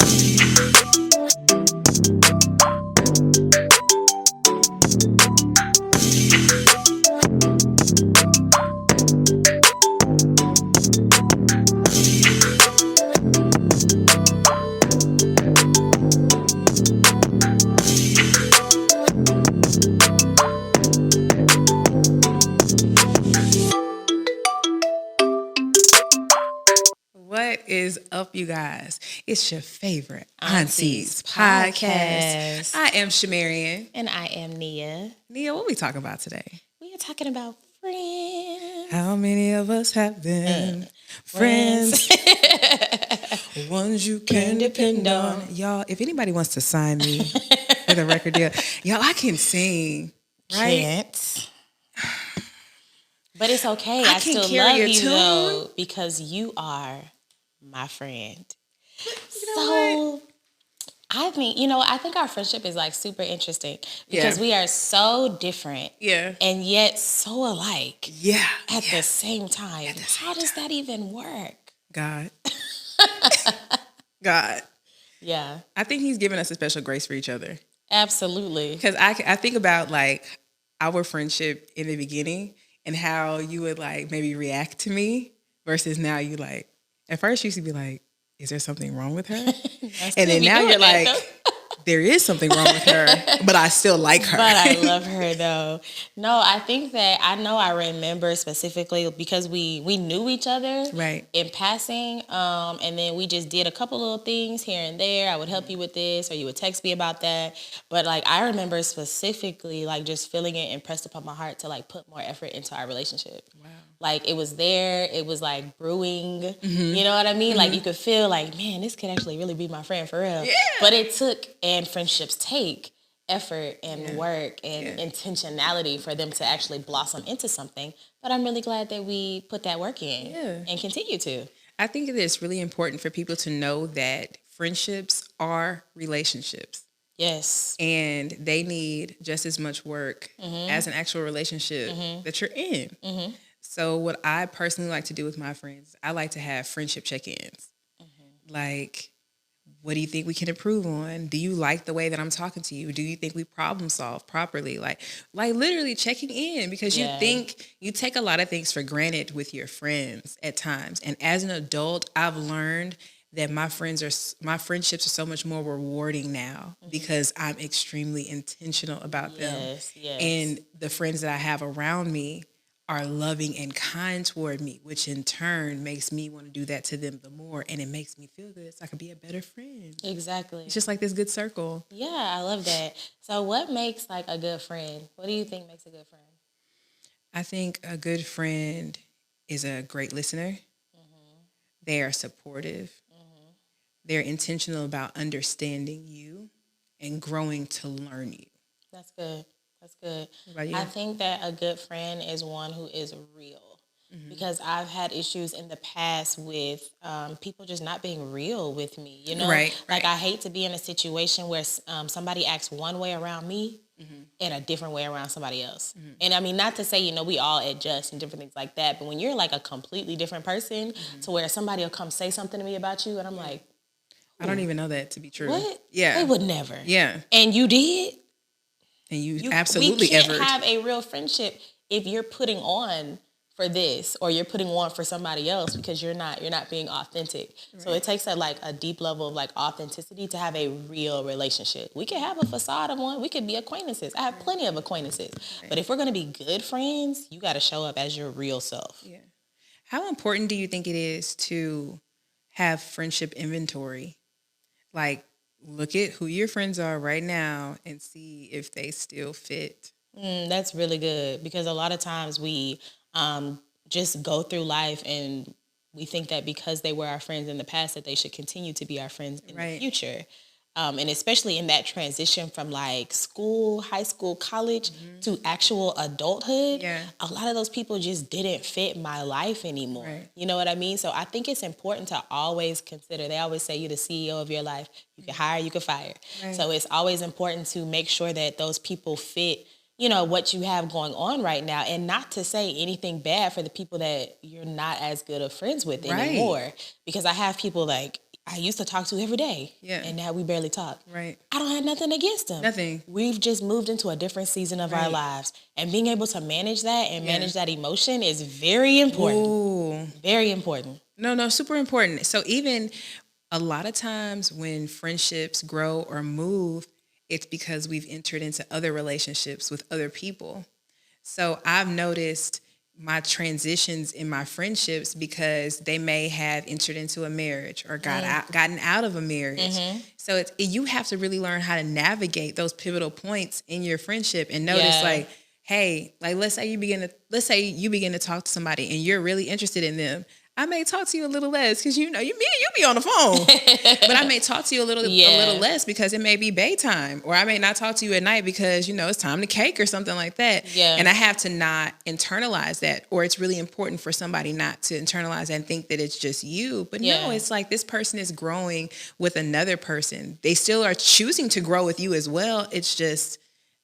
What is up, you guys? It's your favorite Aunties Aunties podcast. podcast. I am Shamarian. And I am Nia. Nia, what we talking about today? We are talking about friends. How many of us have been friends? Ones you can depend on. Y'all, if anybody wants to sign me with a record deal, y'all, I can sing, right? Can't. But it's okay. I I can still carry love a you tune. though, because you are my friend. You know what? I think our friendship is like super interesting because we are so different. Yeah. And yet so alike. Yeah. At the same time. How does that even work? God. God. Yeah. I think he's given us a special grace for each other. Absolutely. Because I think about like our friendship in the beginning and how you would like maybe react to me versus now you like, at first you used to be like, is there something wrong with her? And then now you're like, there is something wrong with her, but I still like her. But I love her though. No, I think that I remember specifically because we knew each other Right. in passing. And then we just did a couple little things here and there. I would help you with this or you would text me about that. But like I remember specifically like just feeling it impressed upon my heart to like put more effort into our relationship. Wow. Like it was there, it was like brewing, you know what I mean? Like you could feel like, man, this could actually really be my friend for real. Yeah. But it took, and friendships take effort and work and intentionality for them to actually blossom into something. But I'm really glad that we put that work in and continue to. I think it is really important for people to know that friendships are relationships. Yes. And they need just as much work as an actual relationship that you're in. Mm-hmm. So what I personally like to do with my friends, I like to have friendship check-ins. Mm-hmm. Like, what do you think we can improve on? Do you like the way that I'm talking to you? Do you think we problem solve properly? Like literally checking in because you think you take a lot of things for granted with your friends at times. And as an adult, I've learned that my friendships are so much more rewarding now because I'm extremely intentional about them. Yes. And the friends that I have around me are loving and kind toward me, which in turn makes me want to do that to them the more. And it makes me feel good so I can be a better friend. Exactly. It's just like this good circle. Yeah, I love that. So what makes like a good friend? What do you think makes a good friend? I think a good friend is a great listener. Mm-hmm. They are supportive. Mm-hmm. They're intentional about understanding you and growing to learn you. That's good. That's good. What about you? I think that a good friend is one who is real because I've had issues in the past with people just not being real with me, you know? Right. Like I hate to be in a situation where somebody acts one way around me and a different way around somebody else. Mm-hmm. And I mean, not to say, we all adjust and different things like that, but when you're like a completely different person to where somebody will come say something to me about you and I'm like, I don't even know that to be true. What? Yeah. They would never. Yeah. And you did? And you absolutely we can't ever have a real friendship if you're putting on for this or you're putting on for somebody else because you're not being authentic. Right. So it takes a deep level of like authenticity to have a real relationship. We can have a facade of one. We could be acquaintances. I have plenty of acquaintances. Right. But if we're going to be good friends, you got to show up as your real self. Yeah. How important do you think it is to have friendship inventory? Like, look at who your friends are right now and see if they still fit. That's really good because a lot of times we just go through life and we think that because they were our friends in the past that they should continue to be our friends in the future. And especially in that transition from like school, high school, college to actual adulthood, a lot of those people just didn't fit my life anymore. Right. You know what I mean? So I think it's important to always consider, they always say you're the CEO of your life. You can hire, you can fire. Right. So it's always important to make sure that those people fit, what you have going on right now, and not to say anything bad for the people that you're not as good of friends with anymore. Because I have people like, I used to talk to every day. Yeah. And now we barely talk. Right. I don't have nothing against them. Nothing. We've just moved into a different season of our lives. And being able to manage that and manage that emotion is very important. Ooh. Very important. No, super important. So even a lot of times when friendships grow or move, it's because we've entered into other relationships with other people. So I've noticed my transitions in my friendships because they may have entered into a marriage or gotten out of a marriage. So you have to really learn how to navigate those pivotal points in your friendship and notice like, hey, like let's say you begin to talk to somebody and you're really interested in them. I may talk to you a little less because you be on the phone, but I may talk to you a little less because it may be bedtime, or I may not talk to you at night because it's time to cake or something like that. Yeah. And I have to not internalize that, or it's really important for somebody not to internalize that and think that it's just you. But no, it's like this person is growing with another person. They still are choosing to grow with you as well. It's just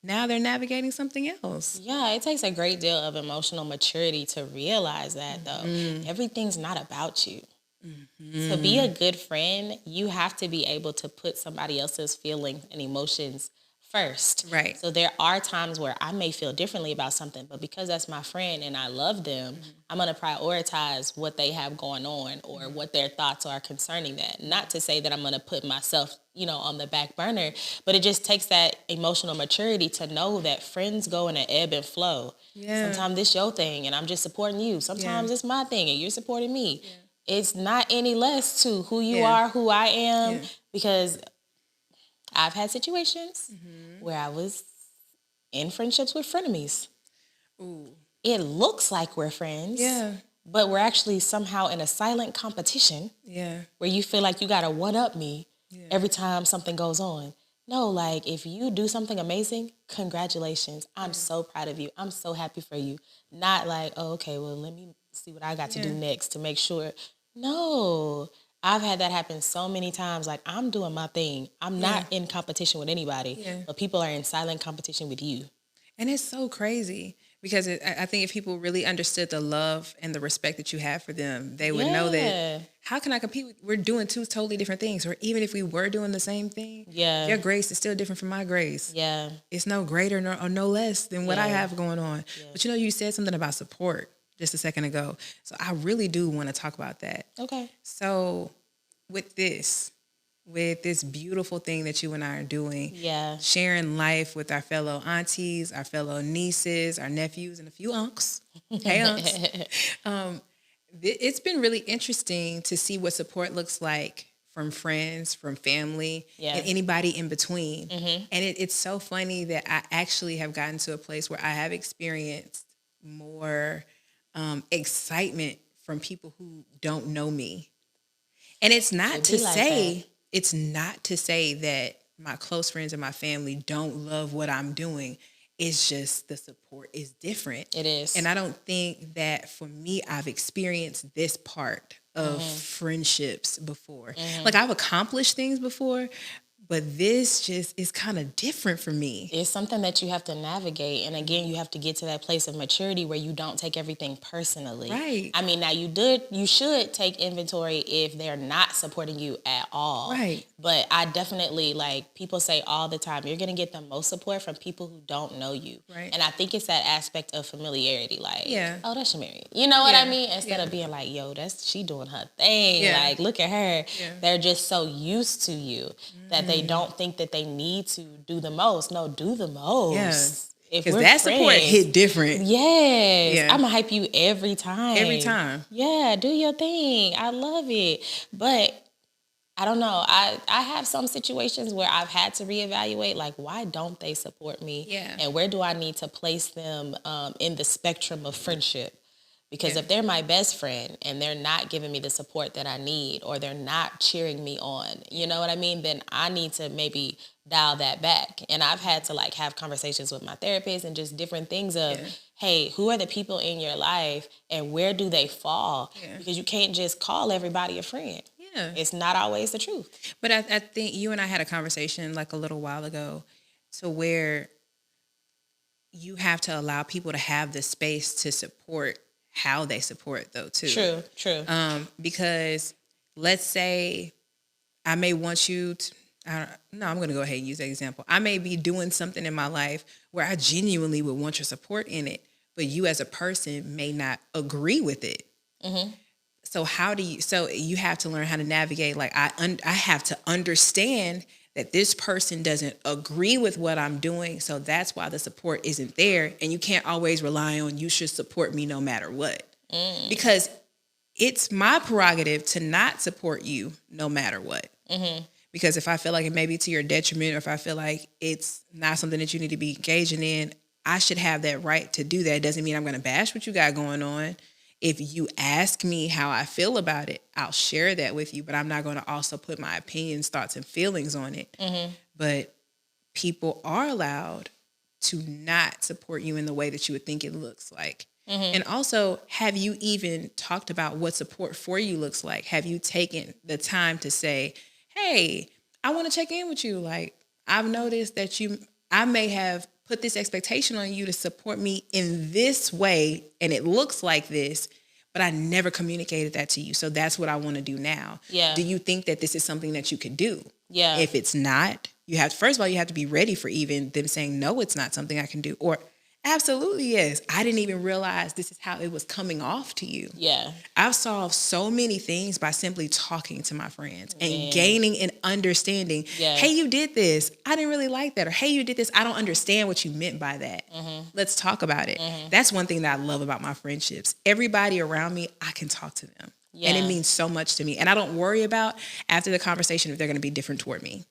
now they're navigating something else. Yeah, it takes a great deal of emotional maturity to realize that, though. Everything's not about you. To be a good friend, you have to be able to put somebody else's feelings and emotions first. Right. So there are times where I may feel differently about something, but because that's my friend and I love them, I'm going to prioritize what they have going on or what their thoughts are concerning that. Not to say that I'm going to put myself, on the back burner, but it just takes that emotional maturity to know that friends go in an ebb and flow. Yeah. Sometimes it's your thing and I'm just supporting you. Sometimes it's my thing and you're supporting me. Yeah. It's not any less to who you are, who I am, because I've had situations where I was in friendships with frenemies. Ooh. It looks like we're friends, but we're actually somehow in a silent competition where you feel like you got to one-up me every time something goes on. No, like if you do something amazing, congratulations. I'm so proud of you. I'm so happy for you. Not like, oh, okay, well, let me see what I got to do next to make sure. No. I've had that happen so many times. Like, I'm doing my thing. I'm not in competition with anybody, but people are in silent competition with you. And it's so crazy because I think if people really understood the love and the respect that you have for them, they would know that how can I compete? We're doing two totally different things. Or even if we were doing the same thing, your grace is still different from my grace. Yeah. It's no greater or no less than what I have going on. Yeah. But you said something about support just a second ago. So I really do want to talk about that. Okay. So with this beautiful thing that you and I are doing, sharing life with our fellow aunties, our fellow nieces, our nephews, and a few unks. Hey, unks. It's been really interesting to see what support looks like from friends, from family, and anybody in between. And it's so funny that I actually have gotten to a place where I have experienced more excitement from people who don't know me. And it's not to say that my close friends and my family don't love what I'm doing. It's just the support is different. It is. And I don't think that for me, I've experienced this part of friendships before. Like I've accomplished things before, but this just is kind of different for me. It's something that you have to navigate. And again, you have to get to that place of maturity where you don't take everything personally. Right. I mean, now you should take inventory if they're not supporting you at all. Right. But I definitely, like people say all the time, you're going to get the most support from people who don't know you. Right. And I think it's that aspect of familiarity. Like, oh, that's Shamiri. You know what I mean? Instead of being like, yo, she doing her thing. Yeah. Like, look at her. Yeah. They're just so used to you that they don't think that they need to do the most. No, do the most. Yes. Because that support hit different. Yes. Yeah. I'm going to hype you every time. Every time. Yeah, do your thing. I love it. But I don't know. I have some situations where I've had to reevaluate, like, why don't they support me? Yeah. And where do I need to place them in the spectrum of friendship? Because if they're my best friend and they're not giving me the support that I need, or they're not cheering me on, you know what I mean? Then I need to maybe dial that back. And I've had to like have conversations with my therapist and just different things of, hey, who are the people in your life and where do they fall? Yeah. Because you can't just call everybody a friend. Yeah. It's not always the truth. But I think you and I had a conversation like a little while ago to where you have to allow people to have the space to support how they support though too. True. Because let's say I may want you to, I'm going to go ahead and use that example. I may be doing something in my life where I genuinely would want your support in it, but you as a person may not agree with it. Mm-hmm. So you have to learn how to navigate. Like I have to understand that this person doesn't agree with what I'm doing. So that's why the support isn't there. And you can't always rely on, you should support me no matter what. Because it's my prerogative to not support you no matter what. Mm-hmm. Because if I feel like it may be to your detriment, or if I feel like it's not something that you need to be engaging in, I should have that right to do that. It doesn't mean I'm going to bash what you got going on. If you ask me how I feel about it, I'll share that with you, but I'm not going to also put my opinions, thoughts, and feelings on it. Mm-hmm. But people are allowed to not support you in the way that you would think it looks like. Mm-hmm. And also, have you even talked about what support for you looks like? Have you taken the time to say, hey, I want to check in with you. Like, I've noticed that I may have put this expectation on you to support me in this way, and it looks like this, but I never communicated that to you. So that's what I want to do now. Yeah. Do you think that this is something that you could do? Yeah. If it's not, first of all, you have to be ready for even them saying, no, it's not something I can do. Or absolutely, yes. I didn't even realize this is how it was coming off to you. Yeah. I've solved so many things by simply talking to my friends and gaining an understanding. Yeah. Hey, you did this. I didn't really like that. Or, hey, you did this. I don't understand what you meant by that. Mm-hmm. Let's talk about it. Mm-hmm. That's one thing that I love about my friendships. Everybody around me, I can talk to them. Yeah. And it means so much to me. And I don't worry about after the conversation if they're going to be different toward me.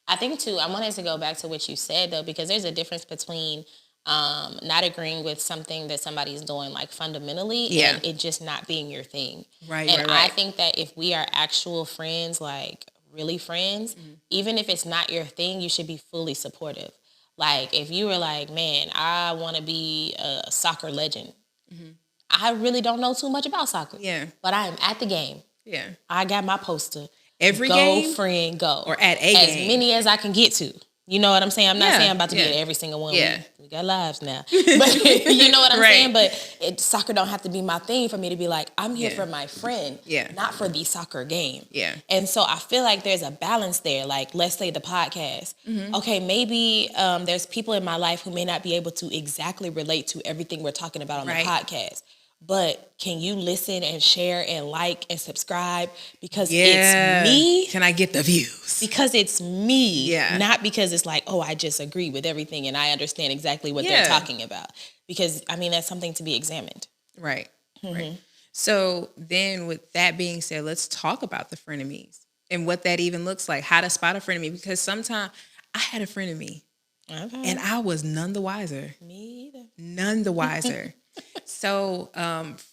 I think, too, I wanted to go back to what you said, though, because there's a difference between not agreeing with something that somebody's doing like fundamentally and it just not being your thing. Right. And I think that if we are actual friends, like really friends, even if it's not your thing, you should be fully supportive. Like if you were like, man, I want to be a soccer legend. Mm-hmm. I really don't know too much about soccer. Yeah. But I am at the game. Yeah. I got my poster. Every game? Go, friend, go. Or at a game. As many as I can get to. You know what I'm saying? I'm not saying I'm about to be at every single one. Yeah. We got lives now. But you know what I'm saying? But soccer don't have to be my thing for me to be like, I'm here for my friend, not for the soccer game. Yeah. And so I feel like there's a balance there. Like, let's say the podcast. Mm-hmm. Okay, maybe there's people in my life who may not be able to exactly relate to everything we're talking about on the podcast. But can you listen and share and like and subscribe because it's me? Can I get the views? Because it's me, not because it's like, oh, I just agree with everything and I understand exactly what they're talking about. Because, I mean, that's something to be examined. Right, right. So then with that being said, let's talk about the frenemies and what that even looks like, how to spot a frenemy. Because sometimes I had a frenemy and I was none the wiser. Me either. None the wiser. So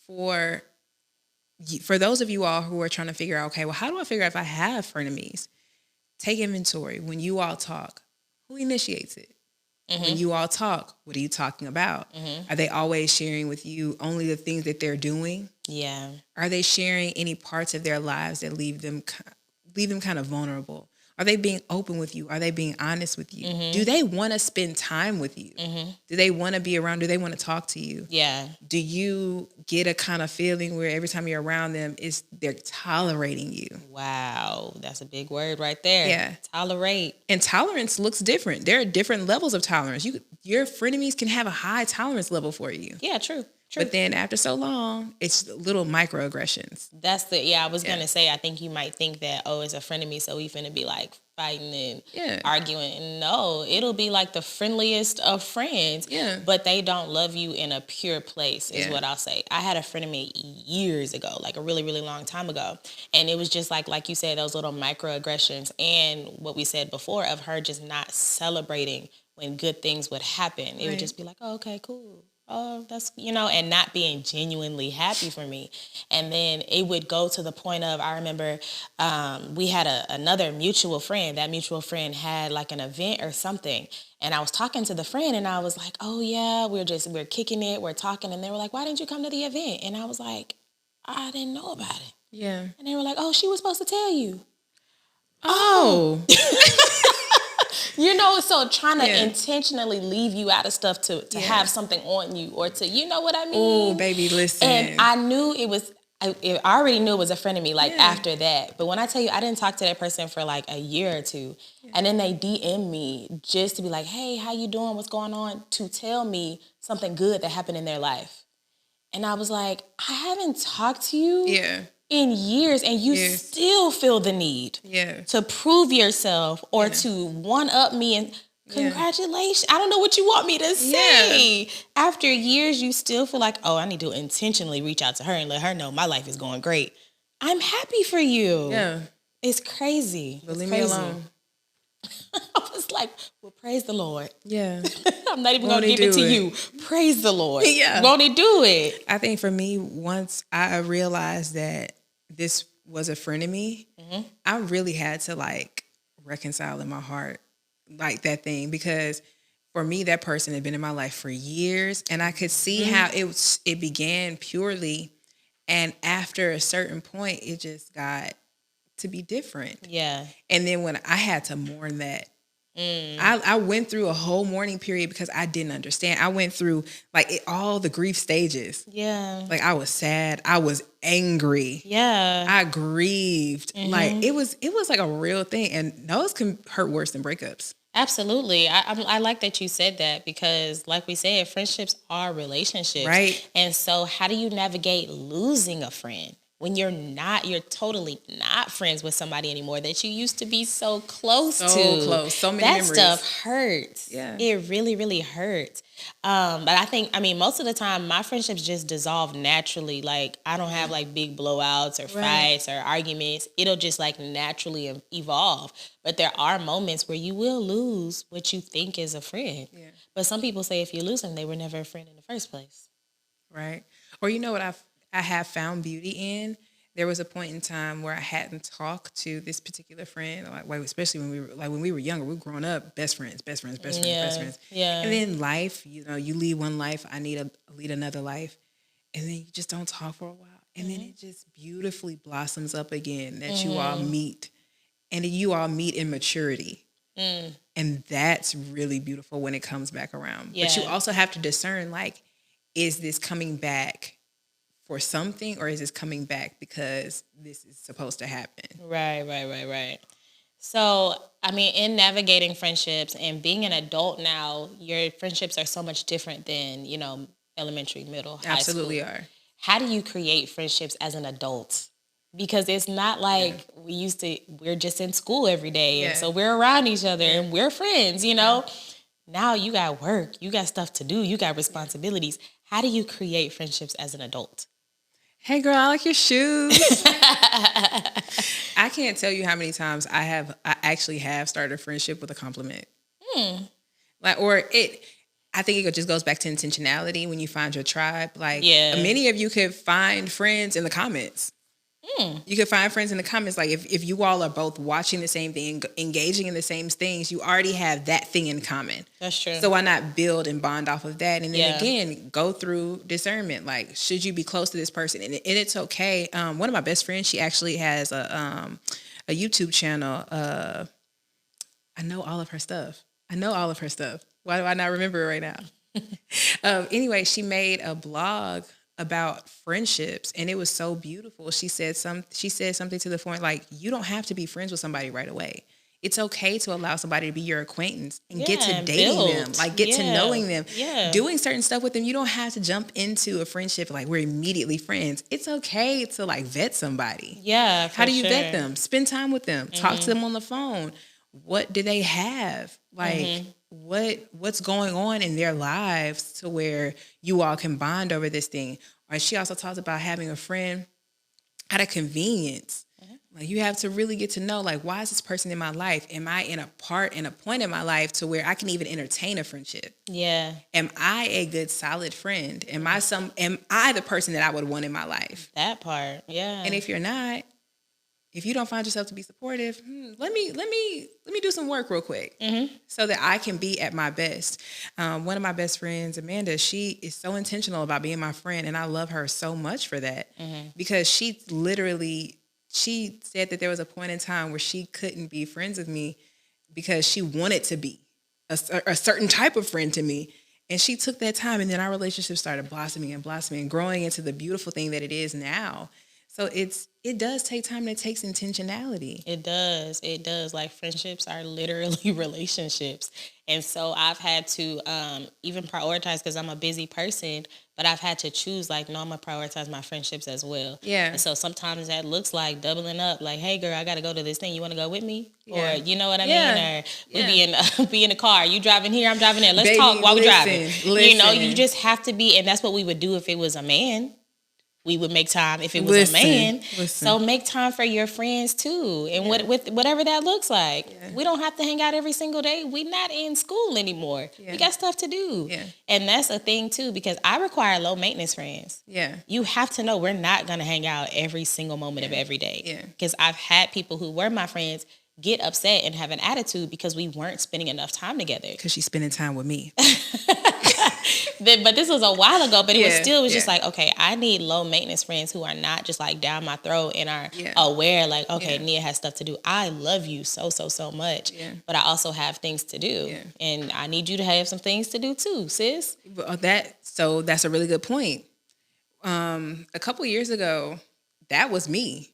for those of you all who are trying to figure out, okay, well, how do I figure out if I have frenemies? Take inventory. When you all talk, who initiates it? Mm-hmm. When you all talk, what are you talking about? Mm-hmm. Are they always sharing with you only the things that they're doing? Yeah. Are they sharing any parts of their lives that leave them kind of vulnerable? Are they being open with you? Are they being honest with you? Mm-hmm. Do they want to spend time with you? Mm-hmm. Do they want to be around? Do they want to talk to you? Yeah. Do you get a kind of feeling where every time you're around them, they're tolerating you? Wow. That's a big word right there. Yeah. Tolerate. And tolerance looks different. There are different levels of tolerance. Your frenemies can have a high tolerance level for you. Yeah, true. True. But then after so long, it's little microaggressions. I was going to say, I think you might think that, oh, it's a frenemy, so we finna be like fighting and arguing. No, it'll be like the friendliest of friends, but they don't love you in a pure place is what I'll say. I had a frenemy years ago, like a really, really long time ago. And it was just like you said, those little microaggressions and what we said before of her just not celebrating when good things would happen. It would just be like, oh, okay, cool. Oh, that's, and not being genuinely happy for me. And then it would go to the point of, I remember we had another mutual friend. That mutual friend had like an event or something. And I was talking to the friend and I was like, oh yeah, we're kicking it, we're talking. And they were like, why didn't you come to the event? And I was like, I didn't know about it. Yeah. And they were like, oh, she was supposed to tell you. Oh. So trying to intentionally leave you out of stuff to have something on you or to, you know what I mean? Oh, baby, listen. And I knew it was, I already knew it was a friend of me, like, after that. But when I tell you, I didn't talk to that person for, like, a year or two. Yeah. And then they DM me just to be like, hey, how you doing? What's going on? To tell me something good that happened in their life. And I was like, I haven't talked to you in years, and you still feel the need to prove yourself or to one-up me and... Congratulations. I don't know what you want me to say. Yeah. After years, you still feel like, oh, I need to intentionally reach out to her and let her know my life is going great. I'm happy for you. Yeah. It's crazy. But leave me alone. I was like, well, praise the Lord. Yeah. I'm not even going to give it to you. Praise the Lord. Yeah. Won't he do it? I think for me, once I realized that this was a friend of me, I really had to like reconcile in my heart like that thing, because for me, that person had been in my life for years, and I could see how it began purely, and after a certain point, it just got to be different. Yeah. And then when I had to mourn that, I went through a whole mourning period because I didn't understand. I went through like all the grief stages. Yeah. Like I was sad. I was angry. Yeah. I grieved. Like it was like a real thing. And those can hurt worse than breakups. Absolutely. I like that you said that, because like we said, friendships are relationships. Right. And so how do you navigate losing a friend when you're totally not friends with somebody anymore that you used to be so close to? So close. So many memories. That stuff hurts. Yeah. It really, really hurts. But I mean, most of the time my friendships just dissolve naturally. Like I don't have like big blowouts or fights or arguments. It'll just like naturally evolve. But there are moments where you will lose what you think is a friend. Yeah. But some people say if you lose them, they were never a friend in the first place. Right. Or you know what I have found beauty in? There was a point in time where I hadn't talked to this particular friend, like especially when we were younger. We were growing up, best friends. Yeah. And then life, you lead one life, I lead another life, and then you just don't talk for a while, and then it just beautifully blossoms up again that you all meet, and you all meet in maturity, and that's really beautiful when it comes back around. Yeah. But you also have to discern, like, is this coming back for something, or is this coming back because this is supposed to happen? Right. So, I mean, in navigating friendships and being an adult now, your friendships are so much different than, elementary, middle, high school. Absolutely are. How do you create friendships as an adult? Because it's not like we're just in school every day. And so we're around each other and we're friends, Now you got work, you got stuff to do, you got responsibilities. How do you create friendships as an adult? Hey girl, I like your shoes. I can't tell you how many times I actually have started a friendship with a compliment. I think it just goes back to intentionality when you find your tribe. Like many of you could find friends in the comments. You could find friends in the comments. Like if you all are both watching the same thing, engaging in the same things, you already have that thing in common. That's true. So why not build and bond off of that? And then again, go through discernment. Like, should you be close to this person? And it's okay. One of my best friends, she actually has a YouTube channel. I know all of her stuff. Why do I not remember it right now? Anyway, she made a blog about friendships, and it was so beautiful. She said something to the point like, you don't have to be friends with somebody right away. It's okay to allow somebody to be your acquaintance and get to dating them, like get to knowing them, doing certain stuff with them. You don't have to jump into a friendship like we're immediately friends. It's okay to like vet somebody. Yeah. How do you vet them? Spend time with them. Talk to them on the phone. What do they have? Like what's going on in their lives to where you all can bond over this thing? Or she also talks about having a friend out of convenience. Like you have to really get to know, like, why is this person in my life? Am I in a point in my life to where I can even entertain a friendship? Yeah. Am I a good, solid friend? Am I the person that I would want in my life? That part, yeah. And if you're not, if you don't find yourself to be supportive, let me do some work real quick so that I can be at my best. One of my best friends, Amanda, she is so intentional about being my friend, and I love her so much for that because she said that there was a point in time where she couldn't be friends with me because she wanted to be a certain type of friend to me. And she took that time, and then our relationship started blossoming and growing into the beautiful thing that it is now. So it does take time and it takes intentionality. It does. It does. Like, friendships are literally relationships. And so I've had to even prioritize, because I'm a busy person, but I've had to choose, like, no, I'm going to prioritize my friendships as well. Yeah. And so sometimes that looks like doubling up. Like, hey, girl, I got to go to this thing. You want to go with me? Yeah. Or, you know what I Yeah. mean? Or we be in the car. You driving here, I'm driving there. Let's Baby, talk while we driving. listen. You know, you just have to be. And that's what we would do if it was a man. We would make time if it was a man. So make time for your friends too, and whatever that looks like. Yeah. We don't have to hang out every single day. We're not in school anymore. Yeah. We got stuff to do. Yeah. And that's a thing too, because I require low maintenance friends. Yeah. You have to know we're not going to hang out every single moment of every day. Yeah. Because I've had people who were my friends get upset and have an attitude because we weren't spending enough time together. Because she's spending time with me. But this was a while ago, but it was just like, okay, I need low maintenance friends who are not just like down my throat and are aware, like, okay, Nia has stuff to do. I love you so much, but I also have things to do, and I need you to have some things to do too, sis. So that's a really good point. A couple years ago, that was me.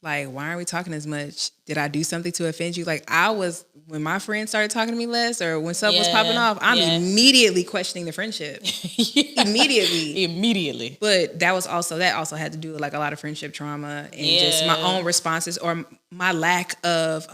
Like, why aren't we talking as much? Did I do something to offend you? Like, when my friends started talking to me less, or when stuff was popping off, I'm immediately questioning the friendship. Immediately. But that also had to do with like a lot of friendship trauma and just my own responses or my lack of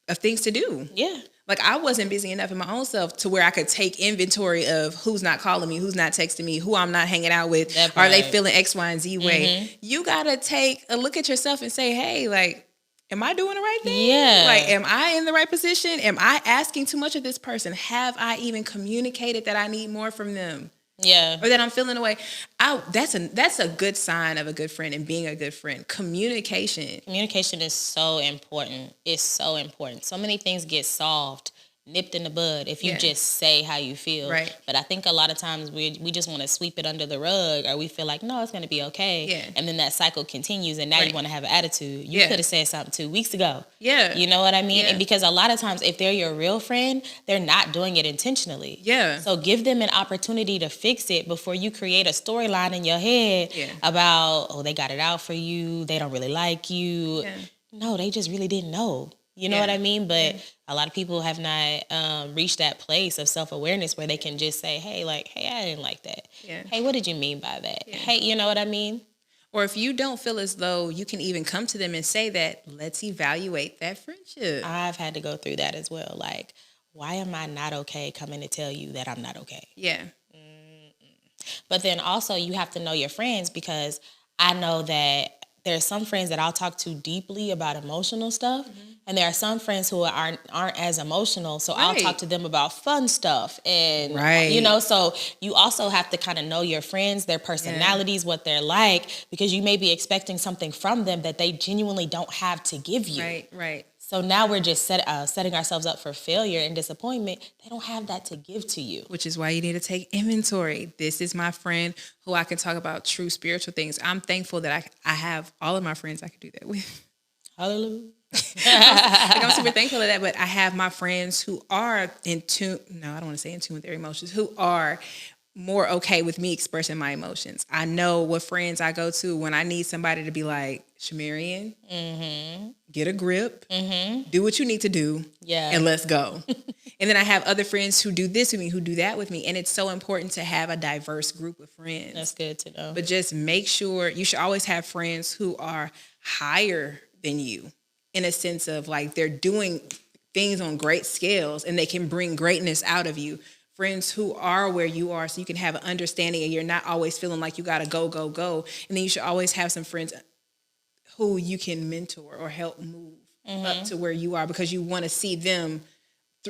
things to do. Yeah. Like, I wasn't busy enough in my own self to where I could take inventory of who's not calling me, who's not texting me, who I'm not hanging out with. Are they feeling X, Y, and Z way? You got to take a look at yourself and say, hey, like, am I doing the right thing? Yeah. Like, am I in the right position? Am I asking too much of this person? Have I even communicated that I need more from them? Yeah. Or that I'm feeling away. That's a good sign of a good friend and being a good friend. Communication. Communication is so important. It's so important. So many things get solved, nipped in the bud if you just say how you feel. Right. But I think a lot of times we just want to sweep it under the rug, or we feel like, no, it's going to be okay. Yeah. And then that cycle continues, and now you want to have an attitude. You could have said something 2 weeks ago. Yeah. You know what I mean? Yeah. And because a lot of times if they're your real friend, they're not doing it intentionally. Yeah. So give them an opportunity to fix it before you create a storyline in your head about, oh, they got it out for you. They don't really like you. Yeah. No, they just really didn't know. You know what I mean? But a lot of people have not reached that place of self-awareness where they can just say, hey, I didn't like that. Yeah. Hey, what did you mean by that? Yeah. Hey, you know what I mean? Or if you don't feel as though you can even come to them and say that, let's evaluate that friendship. I've had to go through that as well. Like, why am I not okay coming to tell you that I'm not okay? Yeah. But then also you have to know your friends, because I know that there's some friends that I'll talk to deeply about emotional stuff, and there are some friends who aren't as emotional, so I'll talk to them about fun stuff. And, you know, so you also have to kind of know your friends, their personalities, what they're like, because you may be expecting something from them that they genuinely don't have to give you. Right. So now we're just setting ourselves up for failure and disappointment. They don't have that to give to you. Which is why you need to take inventory. This is my friend who I can talk about true spiritual things. I'm thankful that I have all of my friends I can do that with. Hallelujah. I'm super thankful for that, but I have my friends who are in tune. No, I don't want to say in tune with their emotions, who are more okay with me expressing my emotions. I know what friends I go to when I need somebody to be like, Shamarian, get a grip, do what you need to do, and let's go. And then I have other friends who do this with me, who do that with me. And it's so important to have a diverse group of friends. That's good to know. But just make sure, you should always have friends who are higher than you, in a sense of like they're doing things on great scales and they can bring greatness out of you. Friends who are where you are, so you can have an understanding and you're not always feeling like you got to go. And then you should always have some friends who you can mentor or help move up to where you are, because you want to see them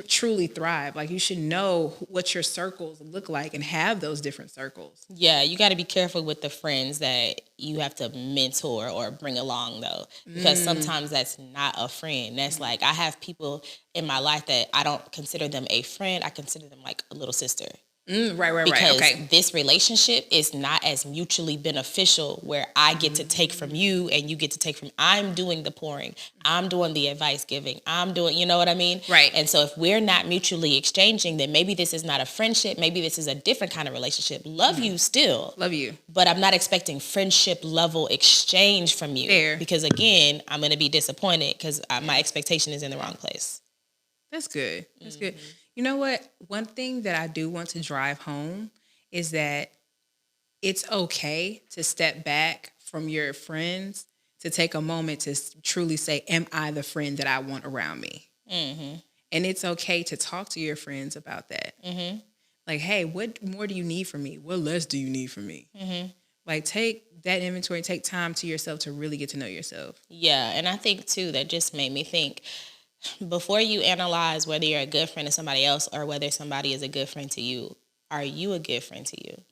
truly thrive. Like, you should know what your circles look like and have those different circles. Yeah, you got to be careful with the friends that you have to mentor or bring along, though, because sometimes that's not a friend. That's like, I have people in my life that I don't consider them a friend. I consider them like a little sister. Right. Because Okay. this relationship is not as mutually beneficial where I get to take from you and you get to take from, I'm doing the pouring, I'm doing the advice giving, I'm doing, you know what I mean? Right. And so if we're not mutually exchanging, then maybe this is not a friendship. Maybe this is a different kind of relationship. Love you still. Love you. But I'm not expecting friendship level exchange from you. Fair. Because again, I'm going to be disappointed because my expectation is in the wrong place. That's good. That's good. You know what? One thing that I do want to drive home is that it's okay to step back from your friends to take a moment to truly say, am I the friend that I want around me? Mm-hmm. And it's okay to talk to your friends about that. Mm-hmm. Like, hey, what more do you need from me? What less do you need from me? Mm-hmm. Like, take that inventory, take time to yourself to really get to know yourself. Yeah, and I think, too, that just made me think, before you analyze whether you're a good friend to somebody else or whether somebody is a good friend to you, are you a good friend to you?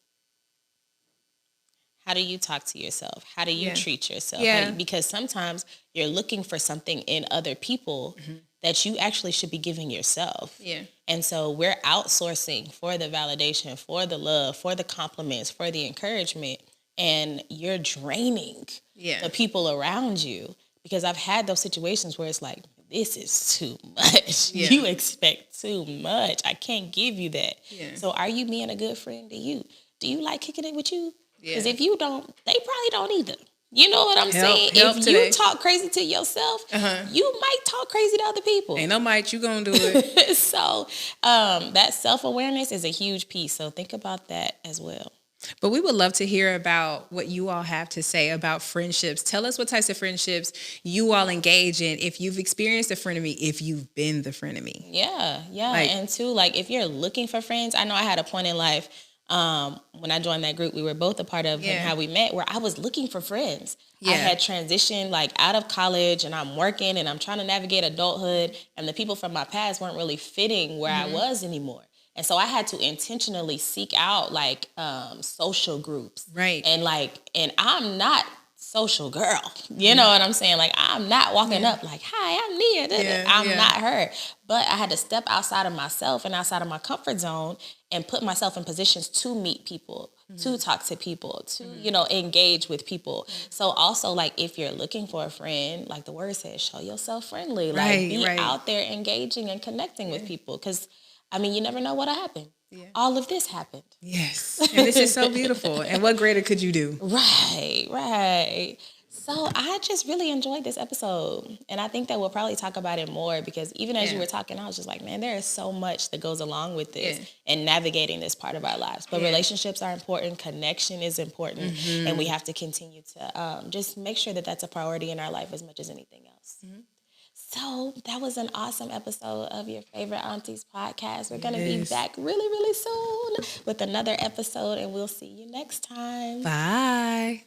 How do you talk to yourself? How do you treat yourself? Yeah. Because sometimes you're looking for something in other people that you actually should be giving yourself. Yeah. And so we're outsourcing for the validation, for the love, for the compliments, for the encouragement, and you're draining the people around you. Because I've had those situations where it's like, this is too much. Yeah. You expect too much. I can't give you that. Yeah. So are you being a good friend to you? Do you like kicking it with you? Because if you don't, they probably don't either. You know what I'm saying? If you talk crazy to yourself, you might talk crazy to other people. Ain't no might, you gonna do it. So that self-awareness is a huge piece. So think about that as well. But we would love to hear about what you all have to say about friendships. Tell us what types of friendships you all engage in. If you've experienced a frenemy, if you've been the frenemy. Yeah. And too, like if you're looking for friends, I know I had a point in life when I joined that group we were both a part of and how we met, where I was looking for friends. I had transitioned like out of college and I'm working and I'm trying to navigate adulthood, and the people from my past weren't really fitting where I was anymore. And so I had to intentionally seek out like social groups. Right. And I'm not social girl. You know what I'm saying? Like I'm not walking up like, hi, I'm Nia. I'm not her. But I had to step outside of myself and outside of my comfort zone and put myself in positions to meet people, to talk to people, to, engage with people. So also like if you're looking for a friend, like the word says, show yourself friendly. Like be out there engaging and connecting with people. Because you never know what'll happen. Yeah. All of this happened. Yes. And this is so beautiful. And what greater could you do? Right. So I just really enjoyed this episode. And I think that we'll probably talk about it more because even as you were talking, I was just like, man, there is so much that goes along with this and navigating this part of our lives. But relationships are important. Connection is important. Mm-hmm. And we have to continue to just make sure that that's a priority in our life as much as anything else. Mm-hmm. So that was an awesome episode of your favorite Aunties podcast. We're going to be back really, really soon with another episode, and we'll see you next time. Bye.